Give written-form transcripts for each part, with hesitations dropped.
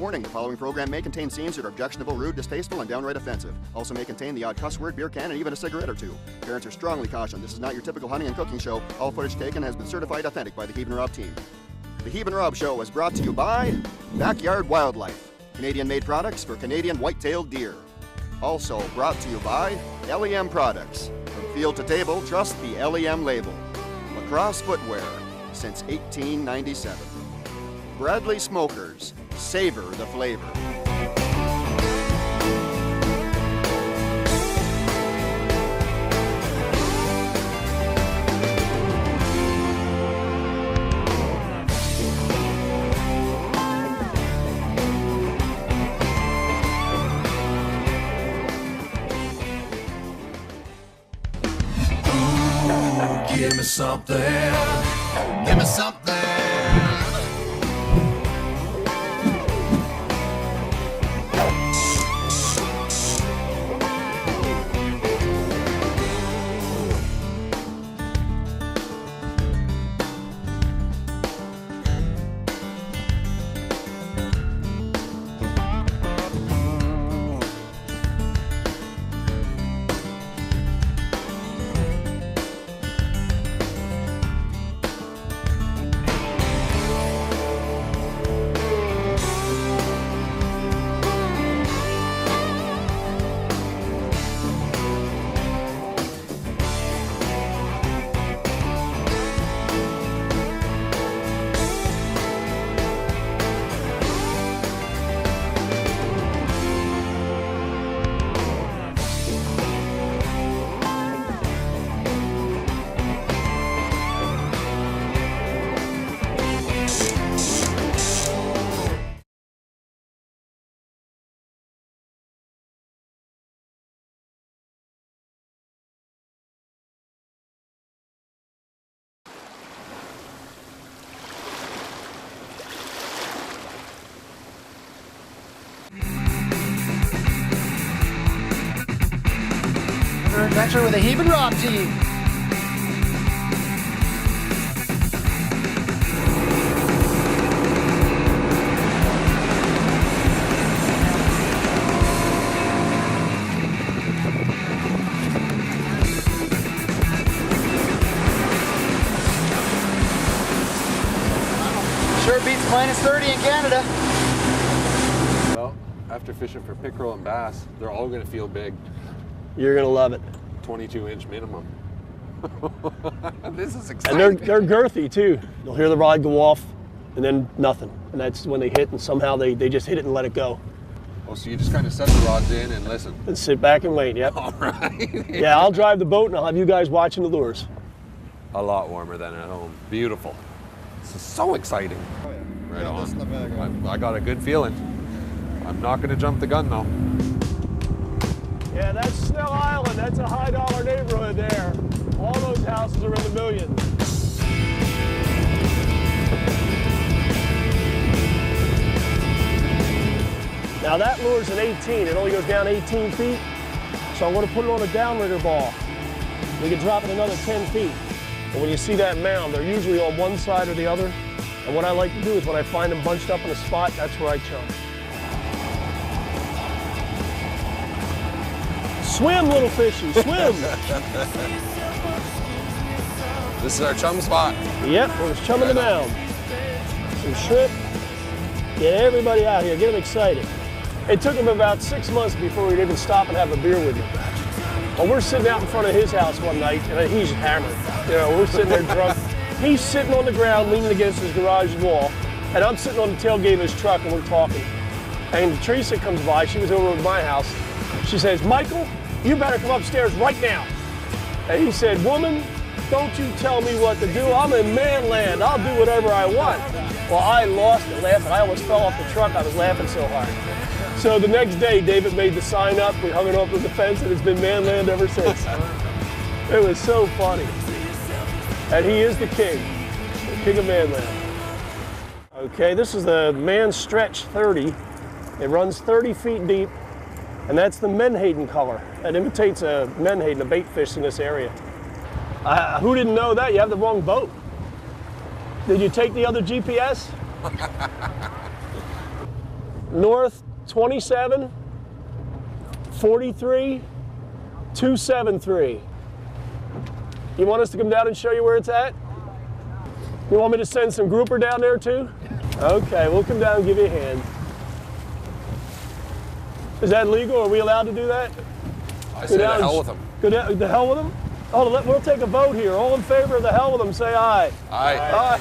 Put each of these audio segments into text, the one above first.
Warning, the following program may contain scenes that are objectionable, rude, distasteful, and downright offensive. Also may contain the odd cuss word, beer can, and even a cigarette or two. Parents are strongly cautioned. This is not your typical hunting and cooking show. All footage taken has been certified authentic by the Heeb N Rob team. The Heeb N Rob show is brought to you by Backyard Wildlife, Canadian-made products for Canadian white-tailed deer. Also brought to you by LEM Products. From field to table, trust the LEM label. Lacrosse Footwear, since 1897. Bradley Smokers, savor the flavor. Ooh, give me something. Give me something. Adventure with the Heeb N Rob team. Sure beats minus 30 in Canada. Well, after fishing for pickerel and bass, they're all going to feel big. You're gonna love it. 22-inch minimum. This is exciting. And they're girthy too. You'll hear the rod go off and then nothing. And that's when they hit, and somehow they just hit it and let it go. Oh, so you just kind of set the rods in and listen. And sit back and wait, yep. All right. Yeah, I'll drive the boat and I'll have you guys watching the lures. A lot warmer than at home. Beautiful. This is so exciting. Oh, yeah. Right Yeah, on. that's not bad. I got a good feeling. I'm not going to jump the gun though. Yeah, that's Snell Island. That's a high dollar neighborhood there. All those houses are in the millions. Now that lure's an 18. It only goes down 18 feet. So I'm going to put it on a downrigger ball. We can drop it another 10 feet. And when you see that mound, they're usually on one side or the other. And what I like to do is when I find them bunched up in a spot, that's where I chum. Swim, little fishy, swim. This is our chum spot. Yep, we're just chumming the mound. Some shrimp. Get everybody out here, get them excited. It took him about 6 months before he'd even stop and have a beer with me. Well, we're sitting out in front of his house one night, and he's hammered. You know, we're sitting there drunk. He's sitting on the ground, leaning against his garage wall, and I'm sitting on the tailgate of his truck, and we're talking. And Teresa comes by, she was over at my house. She says, "Michael, you better come upstairs right now." And he said, "Woman, don't you tell me what to do. I'm in man land. I'll do whatever I want." Well, I lost it laughing. I almost fell off the truck. I was laughing so hard. So the next day, David made the sign up. We hung it up with the fence, and it's been man land ever since. It was so funny. And he is the king of man land. Okay, this is the Man Stretch 30. It runs 30 feet deep. And that's the menhaden color. That imitates a menhaden, a bait fish in this area. Who didn't know that? You have the wrong boat. Did you take the other GPS? north 27 43 273. You want us to come down and show you where it's at? You want me to send some grouper down there too? Okay, we'll come down and give you a hand. Is that legal? Are we allowed to do that? I say the hell with them. Go down, the hell with them? Oh, we'll take a vote here. All in favor of the hell with them, say aye. Aye.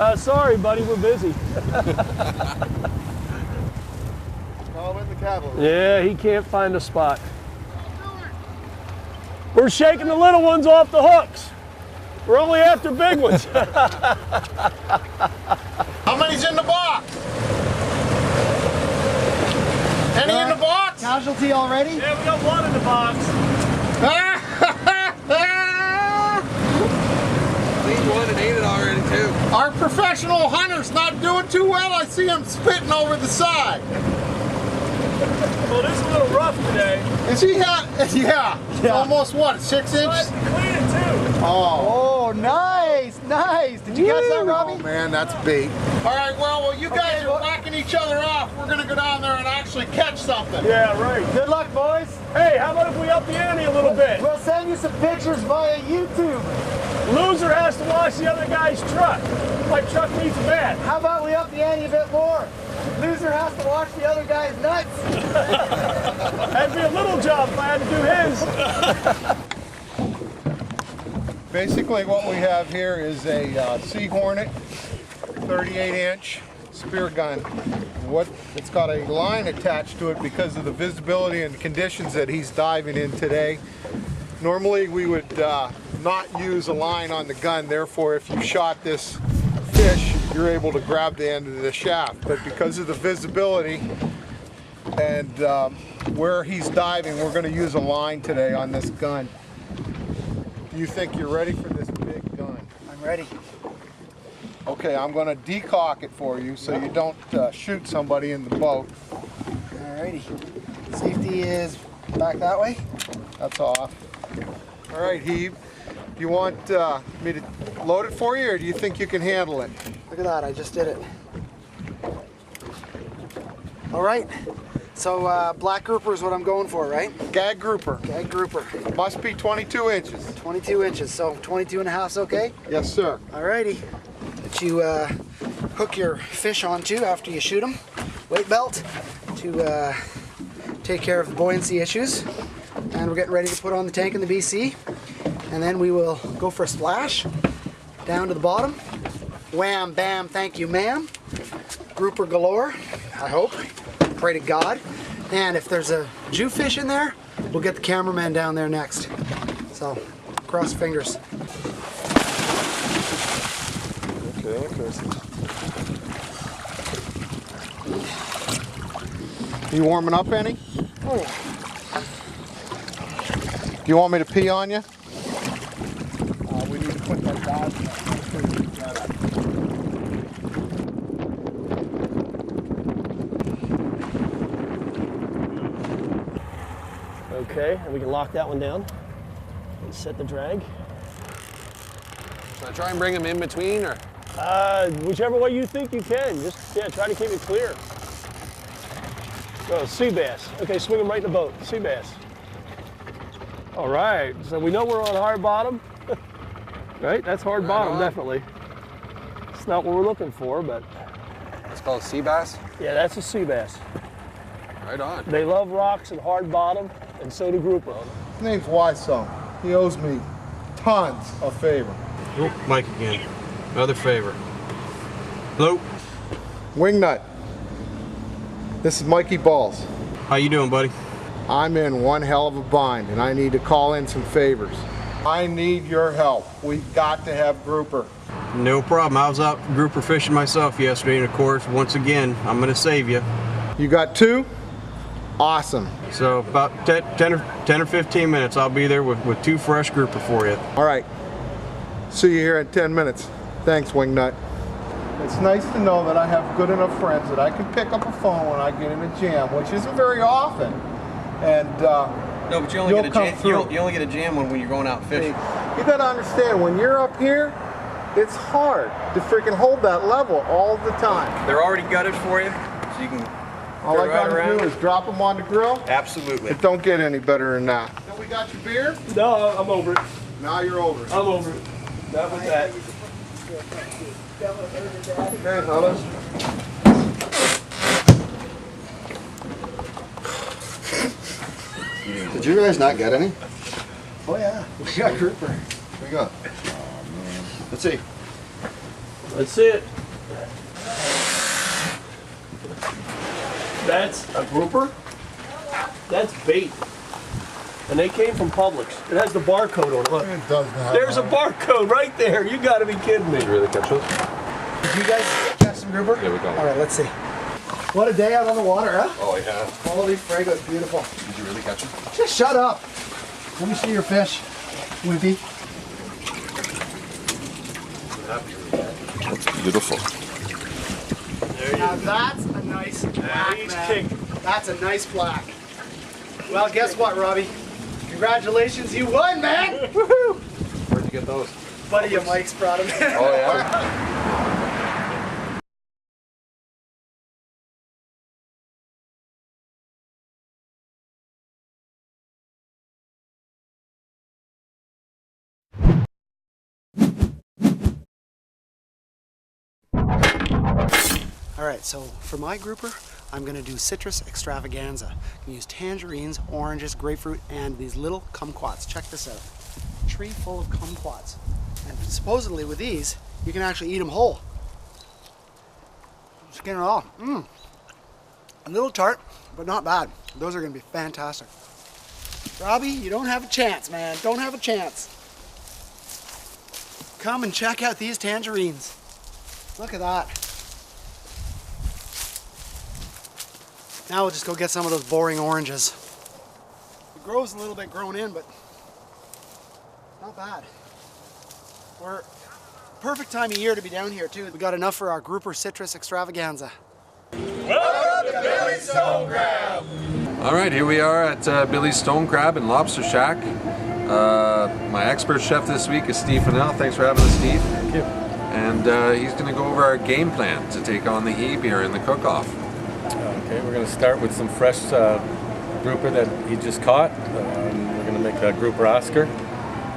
Aye. Sorry, buddy, we're busy. Oh, with the cavalry. Yeah, he can't find a spot. We're shaking the little ones off the hooks. We're only after big ones. How many's in the box? Any in the box? Casualty already? Yeah, we got one in the box. Cleaned one and ate it already too. Our professional hunter's not doing too well. I see him spitting over the side. Well, this is a little rough today. Is he yeah. Almost what, 6 inches? Clean it too. Oh. Oh, nice, nice. Did you catch that, Oh Robbie? man, that's bait. All right, well, you guys are whacking each other off. We're gonna go down there and actually catch something. Yeah, right. Good luck, boys. Hey, how about if we up the ante a little bit? We'll send you some pictures via YouTube. Loser has to wash the other guy's truck. My truck needs a bath. How about we up the ante a bit more? Loser has to wash the other guy's nuts. That'd be a little job if I had to do his. Basically what we have here is a Sea Hornet 38-inch spear gun. It's got a line attached to it because of the visibility and conditions that he's diving in today. Normally we would not use a line on the gun, therefore if you shot this fish you're able to grab the end of the shaft, but because of the visibility and where he's diving, we're going to use a line today on this gun. Do you think you're ready for this big gun? I'm ready. Okay, I'm going to decock it for you so you don't shoot somebody in the boat. Alrighty. Safety is back that way. That's off. All right, Heeb. Do you want me to load it for you, or do you think you can handle it? Look at that, I just did it. All right, so black grouper is what I'm going for, right? Gag grouper. Gag grouper. Must be 22 inches. 22 inches, so 22 and a half is okay? Yes, sir. Alrighty. That you hook your fish onto after you shoot them. Weight belt to take care of the buoyancy issues. And we're getting ready to put on the tank in the BC. And then we will go for a splash down to the bottom. Wham, bam, thank you, ma'am. Grouper galore, I hope. Pray to God. And if there's a jewfish in there, we'll get the cameraman down there next. So, cross fingers. Okay, interesting. You warming up any? Oh yeah. Do you want me to pee on you? We need to put that down. Okay, and we can lock that one down and set the drag. Should I try and bring him in between, or? Whichever way you think you can. Just, yeah, try to keep it clear. Oh, sea bass. Okay, swing him right in the boat. Sea bass. All right, so we know we're on hard bottom. Right, that's hard bottom, definitely. It's not what we're looking for, but. It's called sea bass? Yeah, that's a sea bass. Right on. They love rocks and hard bottom, and so do grouper. His name's Wysome. He owes me tons of favor. Oh, Mike again. Another favor. Hello. Wingnut. This is Mikey Balls. How you doing, buddy? I'm in one hell of a bind and I need to call in some favors. I need your help. We've got to have grouper. No problem. I was out grouper fishing myself yesterday, and of course, once again, I'm going to save you. You got two? Awesome. So about 10 or 15 minutes, I'll be there with two fresh grouper for you. All right. See you here in 10 minutes. Thanks, Wingnut. It's nice to know that I have good enough friends that I can pick up a phone when I get in a jam, which isn't very often. And No, but you only get a jam. You only get a jam when you're going out fishing. you got to understand, when you're up here, it's hard to freaking hold that level all the time. They're already gutted for you, so you can All I gotta do is drop them on the grill. Absolutely. It don't get any better than that. So we got your beer? No, I'm over it. Now you're over it. I'm over it. That was that. Okay, fellas. Did you guys not get any? Oh yeah, we got grouper. Here we go. Let's see. Let's see it. That's a grouper? That's bait. And they came from Publix. It has the barcode on it. Look. It does not. There's a barcode right there. You gotta be kidding me. Did you really catch those? Did you guys catch some grouper? Yeah, we got All right, let's see. What a day out on the water, huh? Oh yeah. Holy frig, it's beautiful. Did you really catch them? Just shut up. Let me see your fish, Wimpy. That's beautiful. Now that's a nice black, He's man. kicked. That's a nice black. Well, guess what, Robbie? Congratulations, you won, man! Woohoo! Where'd you get those? Buddy of Mike's brought him in. Oh yeah. All right, so for my grouper, I'm gonna do citrus extravaganza. I'm gonna use tangerines, oranges, grapefruit, and these little kumquats. Check this out. Tree full of kumquats. And supposedly with these, you can actually eat them whole. Skin it off. Mmm. A little tart, but not bad. Those are gonna be fantastic. Robbie, you don't have a chance, man. Don't have a chance. Come and check out these tangerines. Look at that. Now we'll just go get some of those boring oranges. It grows a little bit grown in, but not bad. We're perfect time of year to be down here too. We got enough for our grouper citrus extravaganza. All right, here we are at Billy's Stone Crab and Lobster Shack. My expert chef this week is Steve Fennell. Thanks for having us, Steve. Thank you. And he's going to go over our game plan to take on the Heeb here in the cook-off. Okay, we're going to start with some fresh grouper that he just caught. We're going to make a grouper Oscar.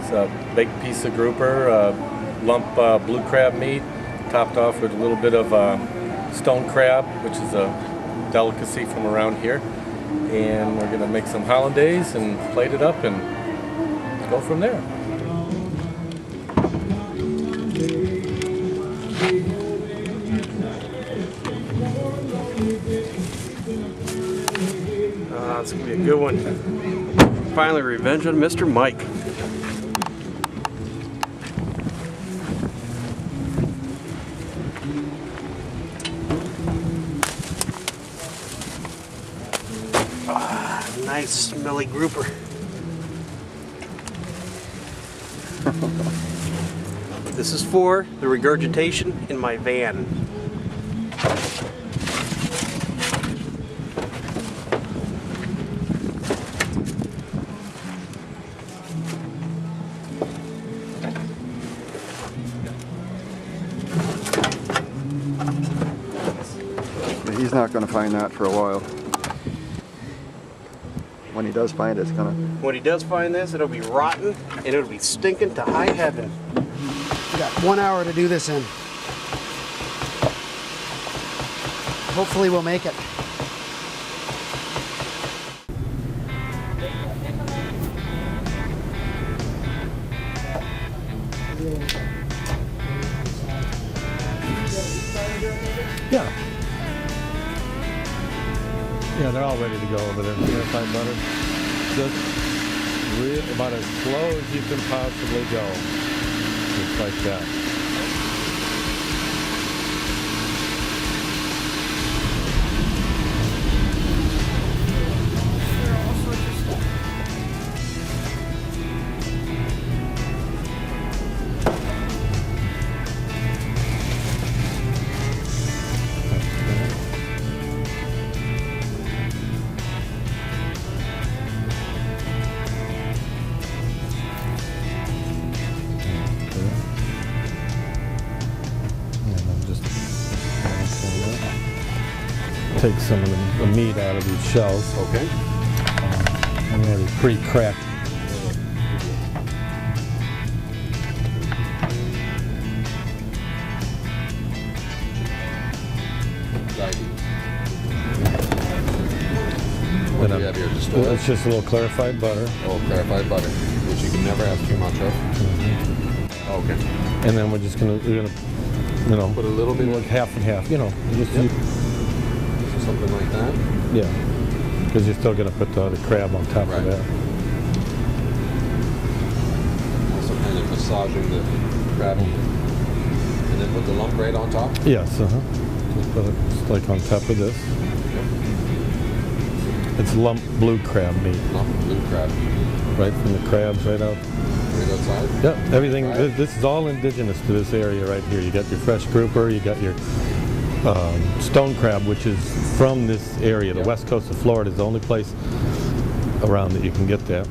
It's a baked piece of grouper, lump blue crab meat, topped off with a little bit of stone crab, which is a delicacy from around here. And we're going to make some hollandaise and plate it up and go from there. It's gonna be a good one. Finally, revenge on Mr. Mike. Nice smelly grouper. This is for the regurgitation in my van. He's not going to find that for a while. When he does find it, it's going to... When he does find this, it'll be rotten and it'll be stinking to high heaven. We got 1 hour to do this in. Hopefully we'll make it. Yeah. Yeah, they're all ready to go over there. Clarified butter. Just about as slow as you can possibly go. Just like that. take some of the meat out of these shells. Okay. I'm already pre-cracked. What do you have here? Just oil? It's just a little clarified butter. Oh, clarified butter, which you can never have too much of. Okay. And then we're gonna, you know, Put a little bit like half and half. You know, just something like that. yeah, because you're still gonna put the crab on top Right. of that. Also kind of massaging the crab meat. And then put the lump right on top. Yes, just put it just like on top of this. It's lump blue crab meat, Lump blue crab. right from the crabs right out. Right outside. Yep, everything. Right. This is all indigenous to this area right here. You got your fresh grouper, you got your stone crab, which is from this area. The Yep. west coast of Florida is the only place around that you can get that.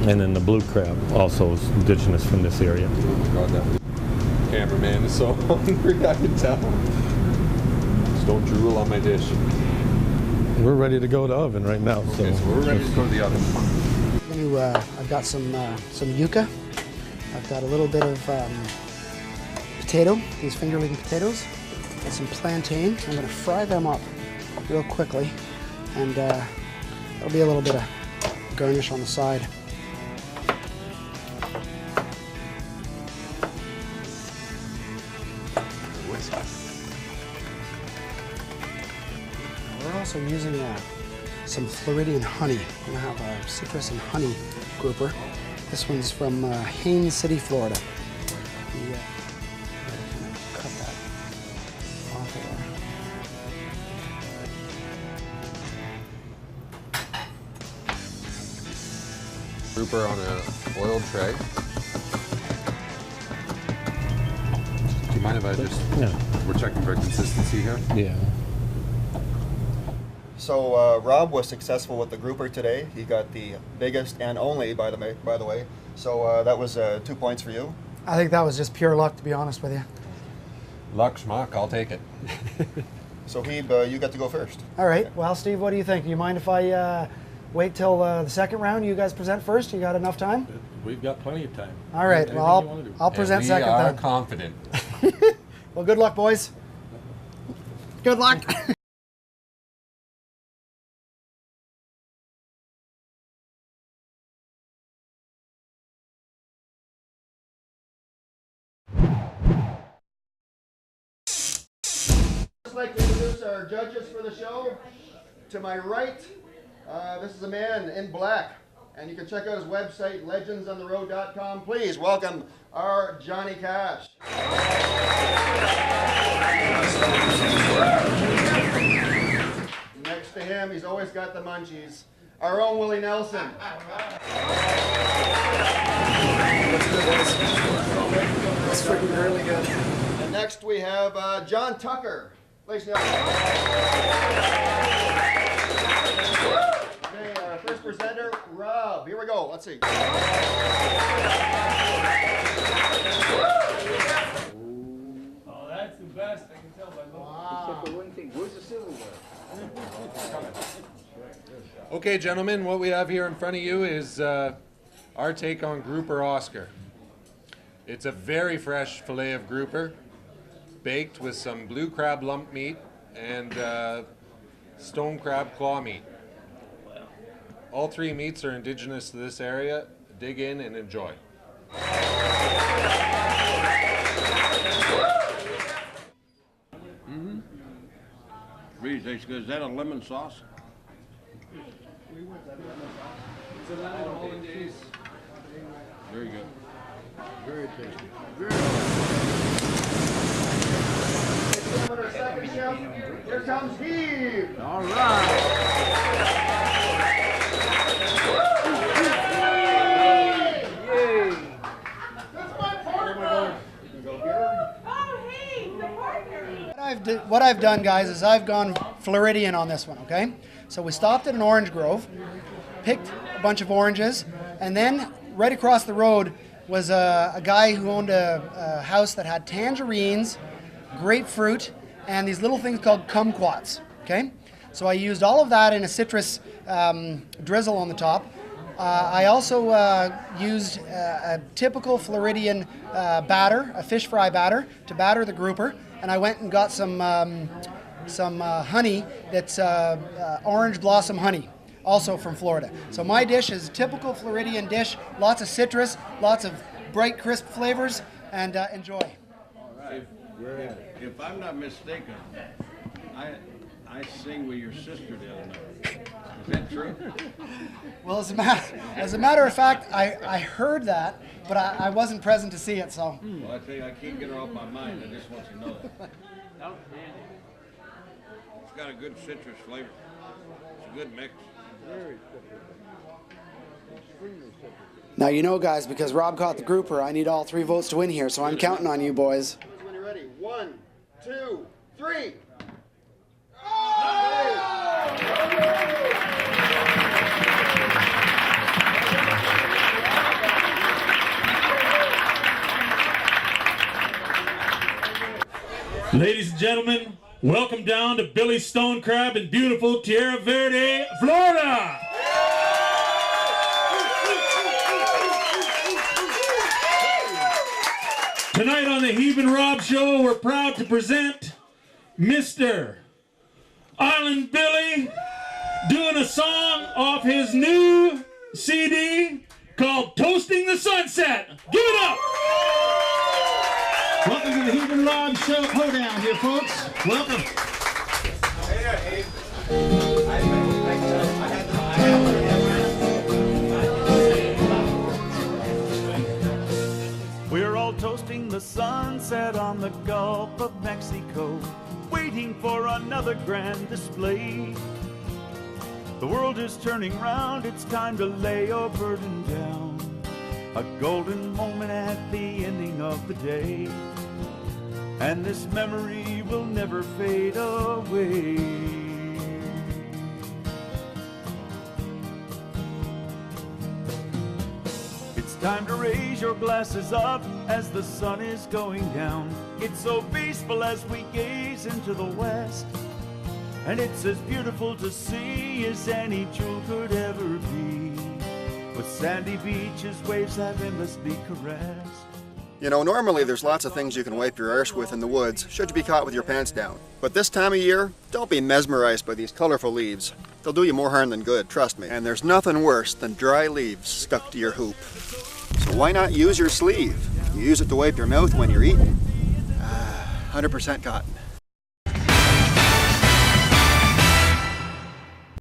And then the blue crab also is indigenous from this area. Oh my God, that cameraman is so hungry, I can tell. Just don't drool on my dish. We're ready to go to oven right now. Okay, so we're ready to go to the oven. I've got some yucca. I've got a little bit of potato, these finger-licking potatoes, and some plantain. I'm going to fry them up real quickly, and there'll be a little bit of garnish on the side. We're also using some Floridian honey. We're going to have a citrus and honey grouper. This one's from Haines City, Florida. Cut that off of there. Grouper on an oiled tray. Do you mind if I just... Yeah. We're checking for consistency here. Yeah. So Rob was successful with the grouper today. He got the biggest and only, by the way. So that was 2 points for you. I think that was just pure luck, to be honest with you. Luck schmuck, I'll take it. So Heeb, you got to go first. All right. Well, Steve, what do you think? Do you mind if I wait till the second round? You guys present first? You got enough time? We've got plenty of time. All right. Well, I'll present And second we are then. confident. Well, good luck, boys. Good luck. I'd like to introduce our judges for the show. To my right, this is a man in black, and you can check out his website, legendsontheroad.com. Please welcome our Johnny Cash. Next to him, he's always got the munchies, our own Willie Nelson. That's freaking really good. And next we have John Tucker. Ladies and gentlemen. Okay, our first presenter, Rob. Here we go. Let's see. Oh, that's the best. I can tell by looking. Wow. Where's the silverware? Okay, gentlemen, what we have here in front of you is our take on grouper Oscar. It's a very fresh fillet of grouper, baked with some blue crab lump meat and stone crab claw meat. All three meats are indigenous to this area. Dig in and enjoy. Really tastes good. Is that a lemon sauce? It's a lemon hollandaise. Very good. Very tasty. Our second chef, here comes Heeb. All right. Yay! That's my partner. What I've done, guys, is I've gone Floridian on this one, okay? So we stopped at an orange grove, picked a bunch of oranges, and then right across the road was a guy who owned a house that had tangerines, grapefruit, and these little things called kumquats, Okay, so I used all of that in a citrus drizzle on the top. I also used a typical Floridian batter, a fish fry batter, to batter the grouper, and I went and got some honey that's orange blossom honey, also from Florida. So my dish is a typical Floridian dish, lots of citrus, lots of bright, crisp flavors, and enjoy. If I'm not mistaken, I sing with your sister the other night. Is that true? Well, as a matter of fact, I heard that, but I wasn't present to see it, so. Well, I tell you, I can't get her off my mind. I just want you to know that. It's got a good citrus flavor. It's a good mix. Now you know, guys, because Rob caught the grouper, I need all 3 votes to win here, so I'm counting on you boys. When you're ready, 1, 2, 3. Ladies and gentlemen, welcome down to Billy's Stone Crab in beautiful Tierra Verde, Florida. Tonight on the Heeb N Rob Show, we're proud to present Mr. Island Billy doing a song off his new CD called Toasting the Sunset. Give it up! Welcome to the Heeb N Rob Show Hoedown here, folks. Welcome. We're all toasting the sunset on the Gulf of Mexico, waiting for another grand display. The world is turning round, it's time to lay your burden down. A golden moment at the ending of the day, and this memory will never fade away. It's time to raise your glasses up as the sun is going down. It's so peaceful as we gaze into the west, and it's as beautiful to see as any jewel could ever be. With sandy beaches, waves that endlessly caress. You know, normally there's lots of things you can wipe your arse with in the woods, should you be caught with your pants down. But this time of year, don't be mesmerized by these colorful leaves. They'll do you more harm than good, trust me. And there's nothing worse than dry leaves stuck to your hoop. So why not use your sleeve? You use it to wipe your mouth when you're eating. 100% cotton.